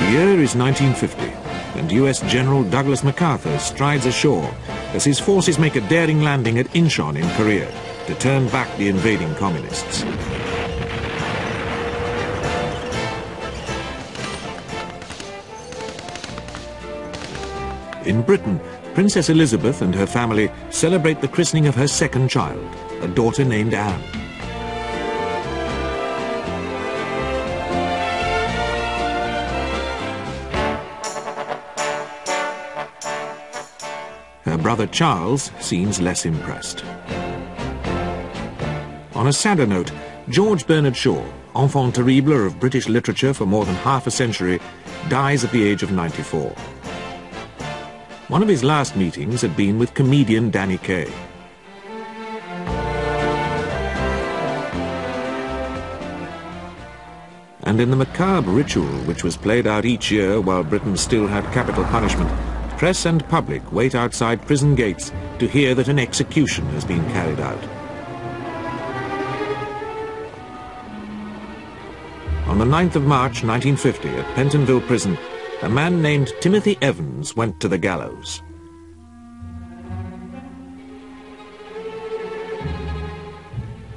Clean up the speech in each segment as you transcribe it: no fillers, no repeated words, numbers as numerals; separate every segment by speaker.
Speaker 1: The year is 1950, and US General Douglas MacArthur strides ashore as his forces make a daring landing at Incheon in Korea to turn back the invading communists. In Britain, Princess Elizabeth and her family celebrate the christening of her second child, a daughter named Anne. Her brother Charles seems less impressed. On a sadder note, George Bernard Shaw, enfant terrible of British literature for more than half a century, dies at the age of 94. One of his last meetings had been with comedian Danny Kaye. And in the macabre ritual which was played out each year while Britain still had capital punishment, press and public wait outside prison gates to hear that an execution has been carried out. On the 9th of March 1950 at Pentonville Prison, a man named Timothy Evans went to the gallows.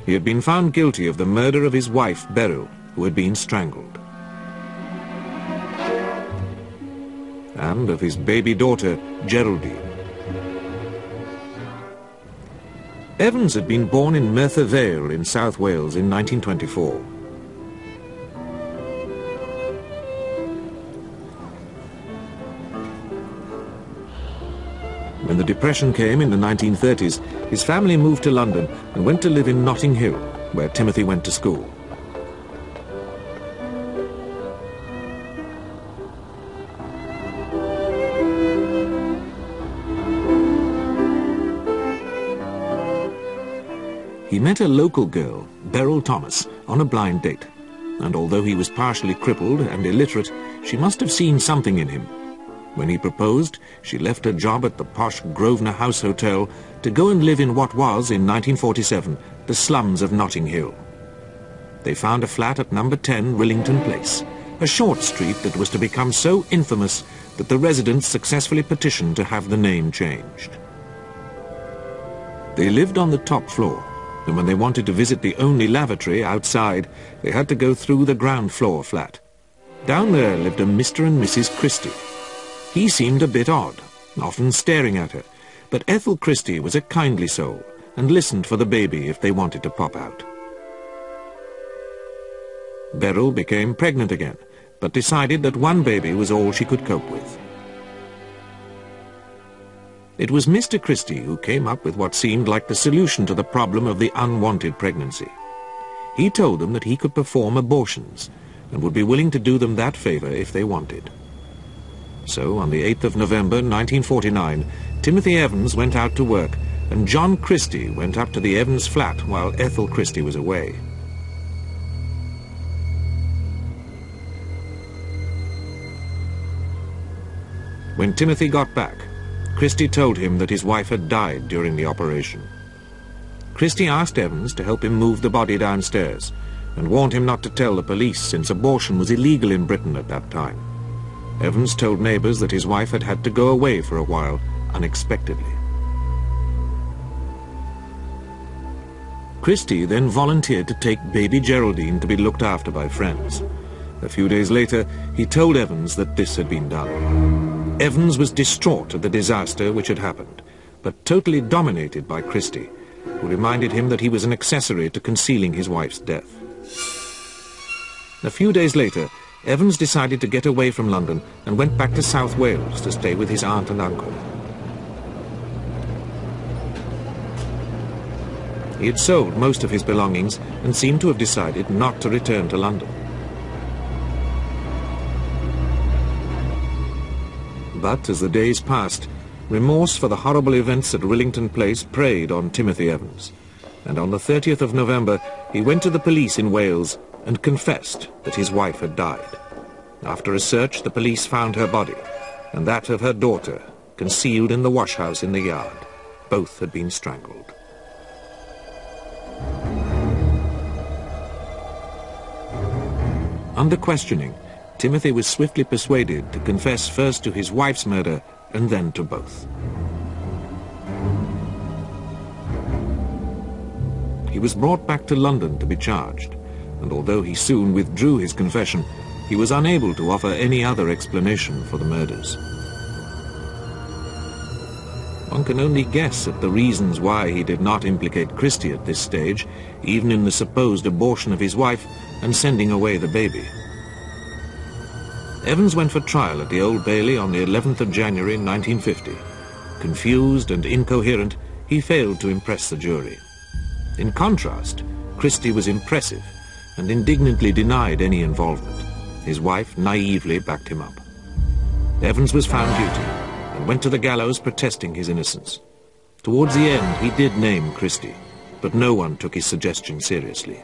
Speaker 1: He had been found guilty of the murder of his wife, Beryl, who had been strangled, and of his baby daughter, Geraldine. Evans had been born in Merthyr Vale in South Wales in 1924. When the Depression came in the 1930s, his family moved to London and went to live in Notting Hill, where Timothy went to school. He met a local girl, Beryl Thomas, on a blind date, and although he was partially crippled and illiterate, she must have seen something in him. When he proposed, she left her job at the posh Grosvenor House Hotel to go and live in what was, in 1947, the slums of Notting Hill. They found a flat at number 10 Rillington Place, a short street that was to become so infamous that the residents successfully petitioned to have the name changed. They lived on the top floor, and when they wanted to visit the only lavatory outside, they had to go through the ground floor flat. Down there lived a Mr. and Mrs. Christie. He seemed a bit odd, often staring at her, but Ethel Christie was a kindly soul and listened for the baby if they wanted to pop out. Beryl became pregnant again, but decided that one baby was all she could cope with. It was Mr. Christie who came up with what seemed like the solution to the problem of the unwanted pregnancy. He told them that he could perform abortions and would be willing to do them that favor if they wanted. So, on the 8th of November 1949, Timothy Evans went out to work, and John Christie went up to the Evans flat while Ethel Christie was away. When Timothy got back, Christie told him that his wife had died during the operation. Christie asked Evans to help him move the body downstairs, and warned him not to tell the police since abortion was illegal in Britain at that time. Evans told neighbours that his wife had had to go away for a while, unexpectedly. Christie then volunteered to take baby Geraldine to be looked after by friends. A few days later, he told Evans that this had been done. Evans was distraught at the disaster which had happened, but totally dominated by Christie, who reminded him that he was an accessory to concealing his wife's death. A few days later, Evans decided to get away from London and went back to South Wales to stay with his aunt and uncle. He had sold most of his belongings and seemed to have decided not to return to London. But as the days passed, remorse for the horrible events at Rillington Place preyed on Timothy Evans, and on the 30th of November he went to the police in Wales and confessed that his wife had died. After a search, the police found her body, and that of her daughter, concealed in the washhouse in the yard. Both had been strangled. Under questioning, Timothy was swiftly persuaded to confess first to his wife's murder and then to both. He was brought back to London to be charged, and although he soon withdrew his confession, he was unable to offer any other explanation for the murders. One can only guess at the reasons why he did not implicate Christie at this stage, even in the supposed abortion of his wife and sending away the baby. Evans went for trial at the Old Bailey on the 11th of January 1950. Confused and incoherent, he failed to impress the jury. In contrast, Christie was impressive and indignantly denied any involvement. His wife naively backed him up. Evans was found guilty and went to the gallows protesting his innocence. Towards the end, he did name Christie, but no one took his suggestion seriously.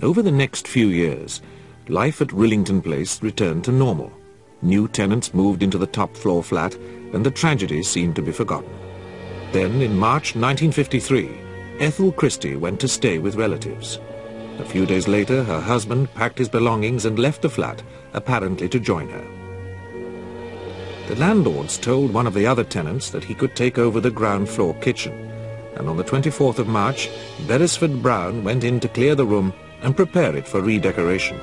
Speaker 1: Over the next few years, life at Rillington Place returned to normal. New tenants moved into the top-floor flat, and the tragedy seemed to be forgotten. Then, in March 1953, Ethel Christie went to stay with relatives. A few days later, her husband packed his belongings and left the flat, apparently to join her. The landlords told one of the other tenants that he could take over the ground-floor kitchen, and on the 24th of March, Beresford Brown went in to clear the room and prepare it for redecoration.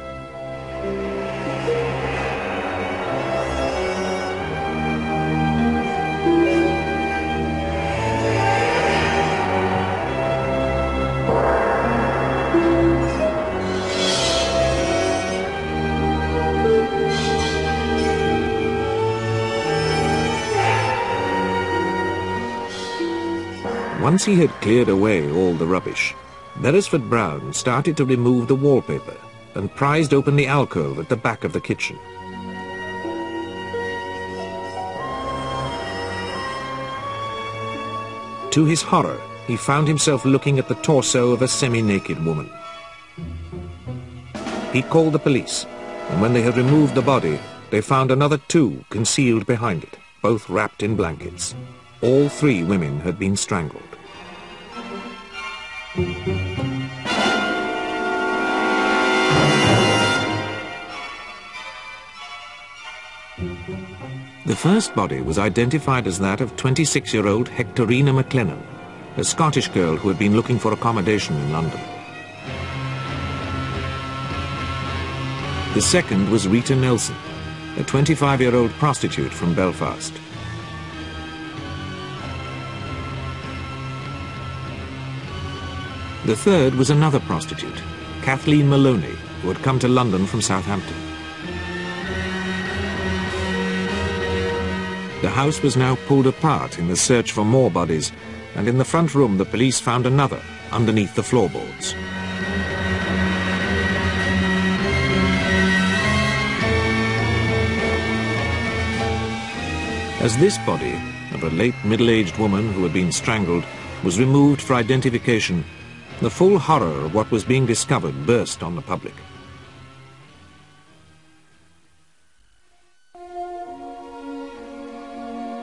Speaker 1: Once he had cleared away all the rubbish, Beresford Brown started to remove the wallpaper and prized open the alcove at the back of the kitchen. To his horror, he found himself looking at the torso of a semi-naked woman. He called the police, and when they had removed the body, they found another two concealed behind it, both wrapped in blankets. All three women had been strangled. The first body was identified as that of 26-year-old Hectorina McLennan, a Scottish girl who had been looking for accommodation in London. The second was Rita Nelson, a 25-year-old prostitute from Belfast. The third was another prostitute, Kathleen Maloney, who had come to London from Southampton. The house was now pulled apart in the search for more bodies, and in the front room the police found another underneath the floorboards. As this body, of a late middle-aged woman who had been strangled, was removed for identification, the full horror of what was being discovered burst on the public.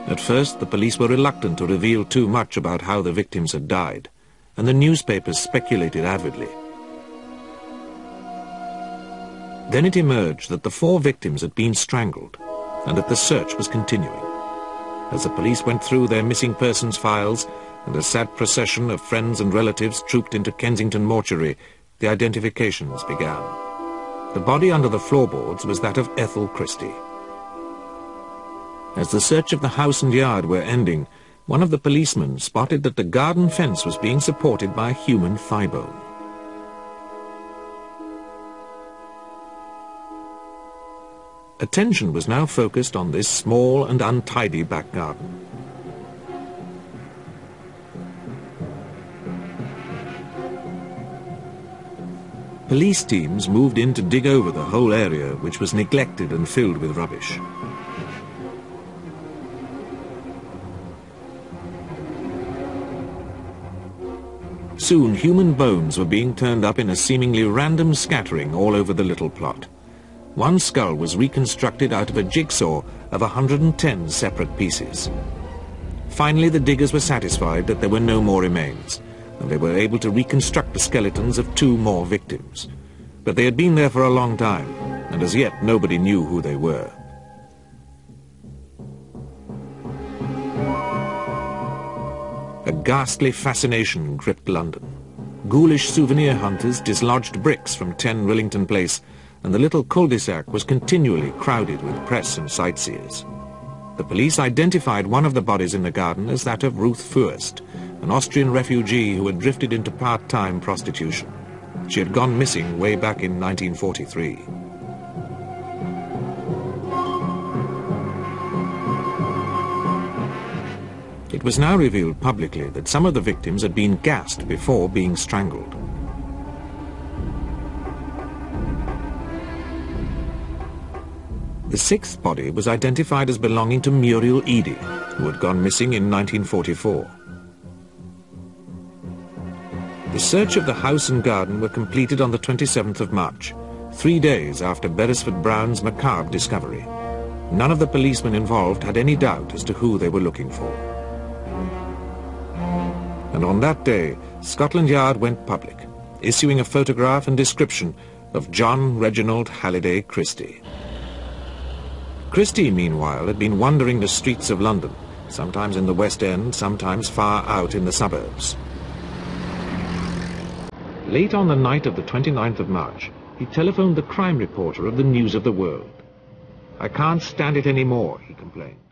Speaker 1: At first, the police were reluctant to reveal too much about how the victims had died, and the newspapers speculated avidly. Then it emerged that the 4 victims had been strangled, and that the search was continuing. As the police went through their missing persons files, and a sad procession of friends and relatives trooped into Kensington mortuary, the identifications began. The body under the floorboards was that of Ethel Christie. As the search of the house and yard were ending, one of the policemen spotted that the garden fence was being supported by a human thigh bone. Attention was now focused on this small and untidy back garden. Police teams moved in to dig over the whole area, which was neglected and filled with rubbish. Soon, human bones were being turned up in a seemingly random scattering all over the little plot. One skull was reconstructed out of a jigsaw of 110 separate pieces. Finally, the diggers were satisfied that there were no more remains, and they were able to reconstruct the skeletons of 2 more victims. But they had been there for a long time, and as yet nobody knew who they were. A ghastly fascination gripped London. Ghoulish souvenir hunters dislodged bricks from 10 Rillington Place, and the little cul-de-sac was continually crowded with press and sightseers. The police identified one of the bodies in the garden as that of Ruth Fürst, an Austrian refugee who had drifted into part-time prostitution. She had gone missing way back in 1943. It was now revealed publicly that some of the victims had been gassed before being strangled. The 6th body was identified as belonging to Muriel Eady, who had gone missing in 1944. The search of the house and garden were completed on the 27th of March, 3 days after Beresford Brown's macabre discovery. None of the policemen involved had any doubt as to who they were looking for. And on that day, Scotland Yard went public, issuing a photograph and description of John Reginald Halliday Christie. Christie, meanwhile, had been wandering the streets of London, sometimes in the West End, sometimes far out in the suburbs. Late on the night of the 29th of March, he telephoned the crime reporter of the News of the World. "I can't stand it any more," he complained.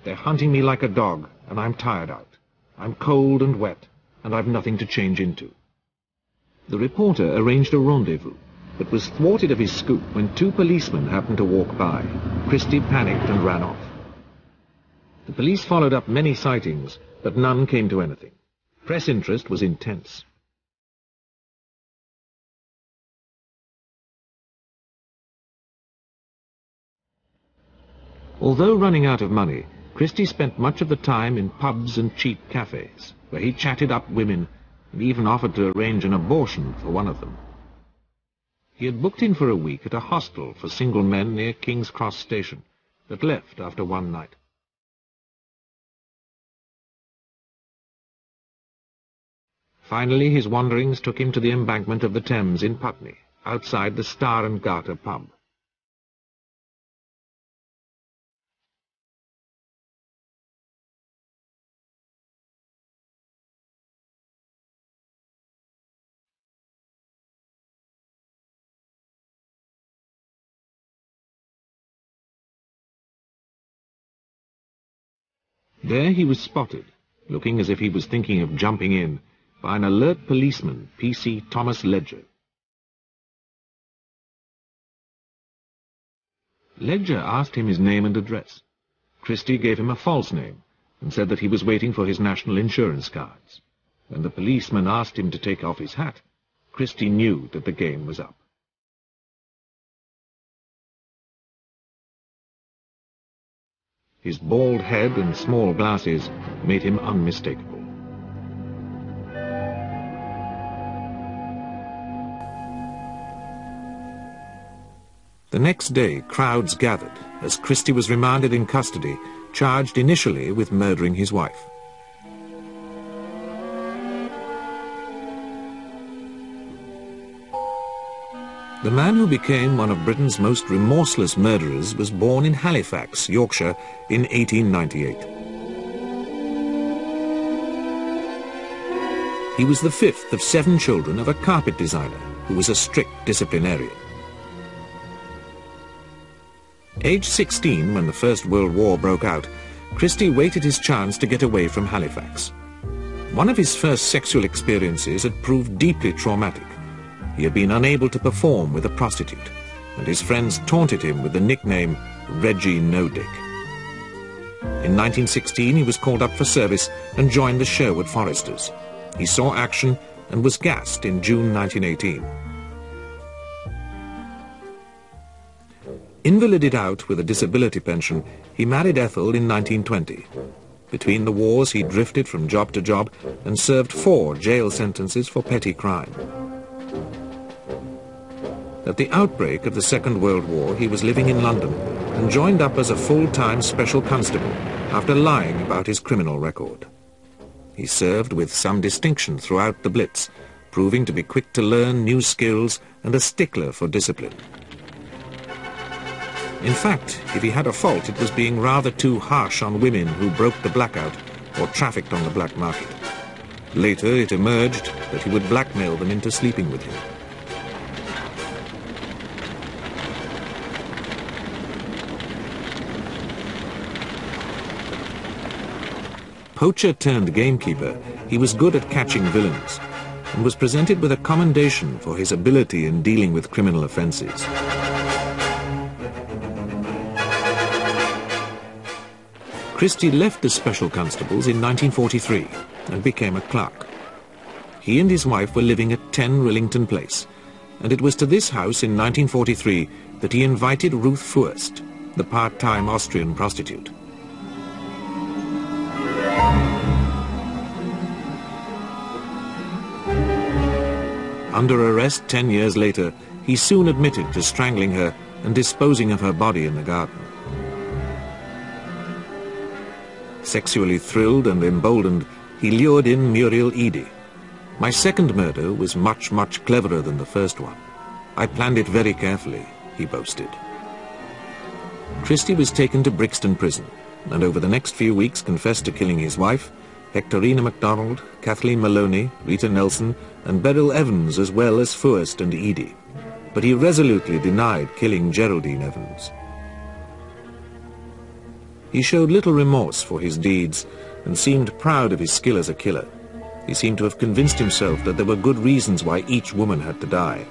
Speaker 1: "They're hunting me like a dog, and I'm tired out. I'm cold and wet, and I've nothing to change into." The reporter arranged a rendezvous, but was thwarted of his scoop when 2 policemen happened to walk by. Christie panicked and ran off. The police followed up many sightings, but none came to anything. Press interest was intense. Although running out of money, Christie spent much of the time in pubs and cheap cafes, where he chatted up women and even offered to arrange an abortion for one of them. He had booked in for a week at a hostel for single men near King's Cross Station, but left after one night. Finally, his wanderings took him to the embankment of the Thames in Putney, outside the Star and Garter pub. There he was spotted, looking as if he was thinking of jumping in, by an alert policeman, P.C. Thomas Ledger. Ledger asked him his name and address. Christie gave him a false name and said that he was waiting for his national insurance cards. When the policeman asked him to take off his hat, Christie knew that the game was up. His bald head and small glasses made him unmistakable. The next day, crowds gathered as Christie was remanded in custody, charged initially with murdering his wife. The man who became one of Britain's most remorseless murderers was born in Halifax, Yorkshire, in 1898. He was the 5th of 7 children of a carpet designer who was a strict disciplinarian. Aged 16, when the First World War broke out, Christie waited his chance to get away from Halifax. One of his first sexual experiences had proved deeply traumatic. He had been unable to perform with a prostitute, and his friends taunted him with the nickname Reggie No-Dick. In 1916 he was called up for service and joined the Sherwood Foresters. He saw action and was gassed in June 1918. Invalided out with a disability pension, he married Ethel in 1920. Between the wars he drifted from job to job and served 4 jail sentences for petty crime. At the outbreak of the Second World War, he was living in London and joined up as a full-time special constable after lying about his criminal record. He served with some distinction throughout the Blitz, proving to be quick to learn new skills and a stickler for discipline. In fact, if he had a fault, it was being rather too harsh on women who broke the blackout or trafficked on the black market. Later, it emerged that he would blackmail them into sleeping with him. Poacher turned gamekeeper, he was good at catching villains and was presented with a commendation for his ability in dealing with criminal offences. Christie left the Special Constables in 1943 and became a clerk. He and his wife were living at 10 Rillington Place, and it was to this house in 1943 that he invited Ruth Furst, the part-time Austrian prostitute. Under arrest 10 years later, he soon admitted to strangling her and disposing of her body in the garden. Sexually thrilled and emboldened, he lured in Muriel Eady. "My second murder was much, much cleverer than the first one. I planned it very carefully," he boasted. Christie was taken to Brixton Prison, and over the next few weeks confessed to killing his wife, Hectorina MacDonald, Kathleen Maloney, Rita Nelson, and Beryl Evans, as well as Furst and Eady. But he resolutely denied killing Geraldine Evans. He showed little remorse for his deeds and seemed proud of his skill as a killer. He seemed to have convinced himself that there were good reasons why each woman had to die.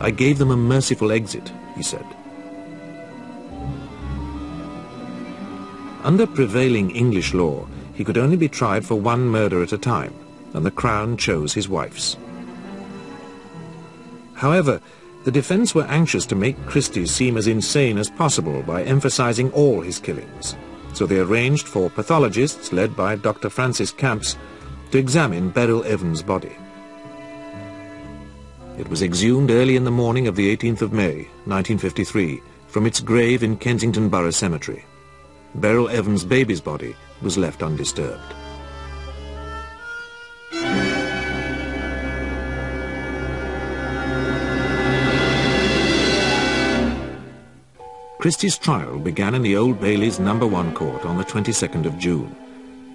Speaker 1: "I gave them a merciful exit," he said. Under prevailing English law, he could only be tried for one murder at a time, and the Crown chose his wife's. However, the defence were anxious to make Christie seem as insane as possible by emphasising all his killings, so they arranged for pathologists, led by Dr. Francis Camps, to examine Beryl Evans' body. It was exhumed early in the morning of the 18th of May, 1953, from its grave in Kensington Borough Cemetery. Beryl Evans' baby's body was left undisturbed. Christie's trial began in the Old Bailey's No. 1 court on the 22nd of June,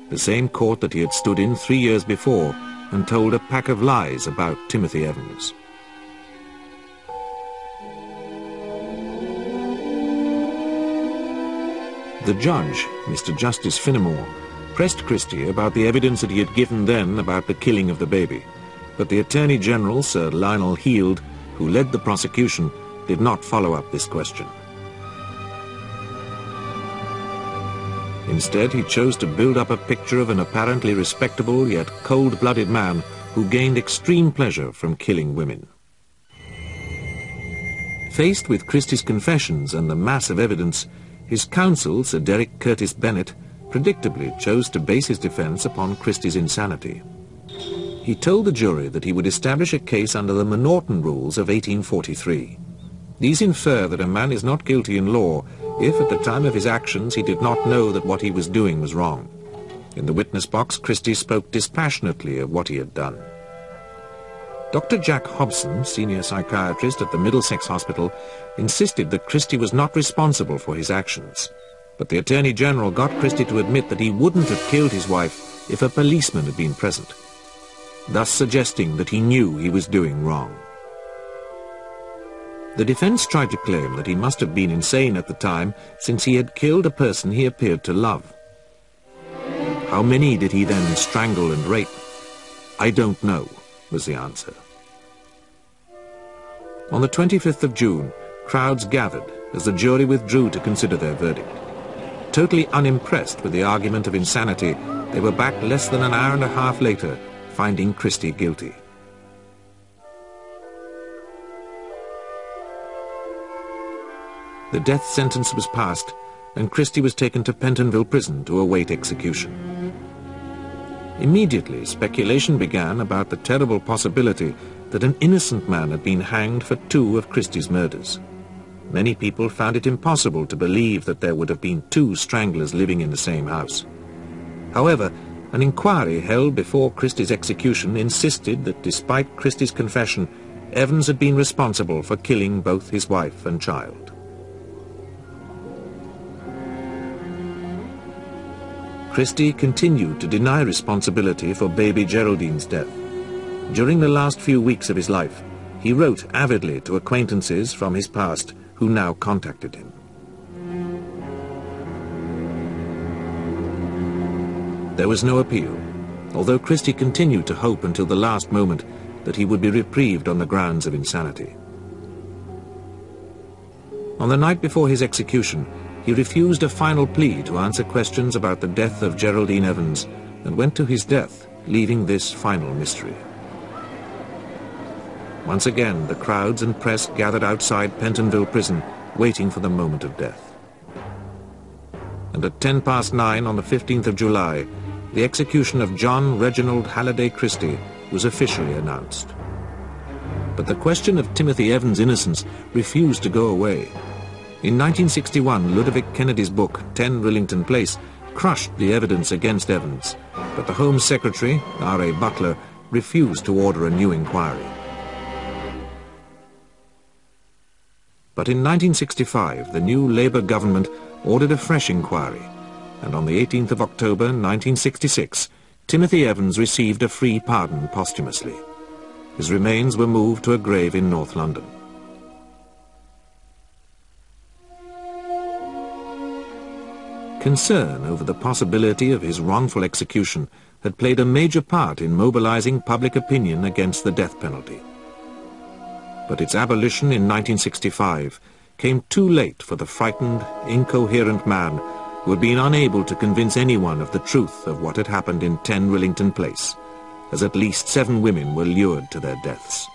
Speaker 1: the same court that he had stood in 3 years before and told a pack of lies about Timothy Evans. The judge, Mr. Justice Finnemore, pressed Christie about the evidence that he had given then about the killing of the baby, but the Attorney General, Sir Lionel Heald, who led the prosecution, did not follow up this question. Instead, he chose to build up a picture of an apparently respectable yet cold-blooded man who gained extreme pleasure from killing women. Faced with Christie's confessions and the mass of evidence, his counsel, Sir Derek Curtis Bennett, predictably chose to base his defence upon Christie's insanity. He told the jury that he would establish a case under the M'Naughton rules of 1843. These infer that a man is not guilty in law if, at the time of his actions, he did not know that what he was doing was wrong. In the witness box, Christie spoke dispassionately of what he had done. Dr. Jack Hobson, senior psychiatrist at the Middlesex Hospital, insisted that Christie was not responsible for his actions. But the Attorney General got Christie to admit that he wouldn't have killed his wife if a policeman had been present, thus suggesting that he knew he was doing wrong. The defence tried to claim that he must have been insane at the time, since he had killed a person he appeared to love. How many did he then strangle and rape? "I don't know," was the answer. On the 25th of June, crowds gathered as the jury withdrew to consider their verdict. Totally unimpressed with the argument of insanity, they were back less than an hour and a half later, finding Christie guilty. The death sentence was passed, and Christie was taken to Pentonville Prison to await execution. Immediately, speculation began about the terrible possibility that an innocent man had been hanged for 2 of Christie's murders. Many people found it impossible to believe that there would have been 2 stranglers living in the same house. However, an inquiry held before Christie's execution insisted that despite Christie's confession, Evans had been responsible for killing both his wife and child. Christie continued to deny responsibility for baby Geraldine's death. During the last few weeks of his life, he wrote avidly to acquaintances from his past who now contacted him. There was no appeal, although Christie continued to hope until the last moment that he would be reprieved on the grounds of insanity. On the night before his execution, he refused a final plea to answer questions about the death of Geraldine Evans and went to his death, leaving this final mystery. Once again, the crowds and press gathered outside Pentonville Prison, waiting for the moment of death. And at 9:10 on the 15th of July, the execution of John Reginald Halliday Christie was officially announced. But the question of Timothy Evans' innocence refused to go away. In 1961, Ludovic Kennedy's book, 10 Rillington Place, crushed the evidence against Evans, but the Home Secretary, R.A. Butler, refused to order a new inquiry. But in 1965, the new Labour government ordered a fresh inquiry, and on the 18th of October 1966, Timothy Evans received a free pardon posthumously. His remains were moved to a grave in North London. Concern over the possibility of his wrongful execution had played a major part in mobilizing public opinion against the death penalty. But its abolition in 1965 came too late for the frightened, incoherent man who had been unable to convince anyone of the truth of what had happened in 10 Rillington Place, as at least 7 women were lured to their deaths.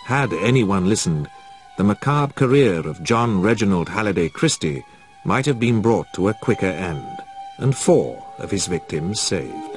Speaker 1: Had anyone listened, the macabre career of John Reginald Halliday Christie might have been brought to a quicker end, and 4 of his victims saved.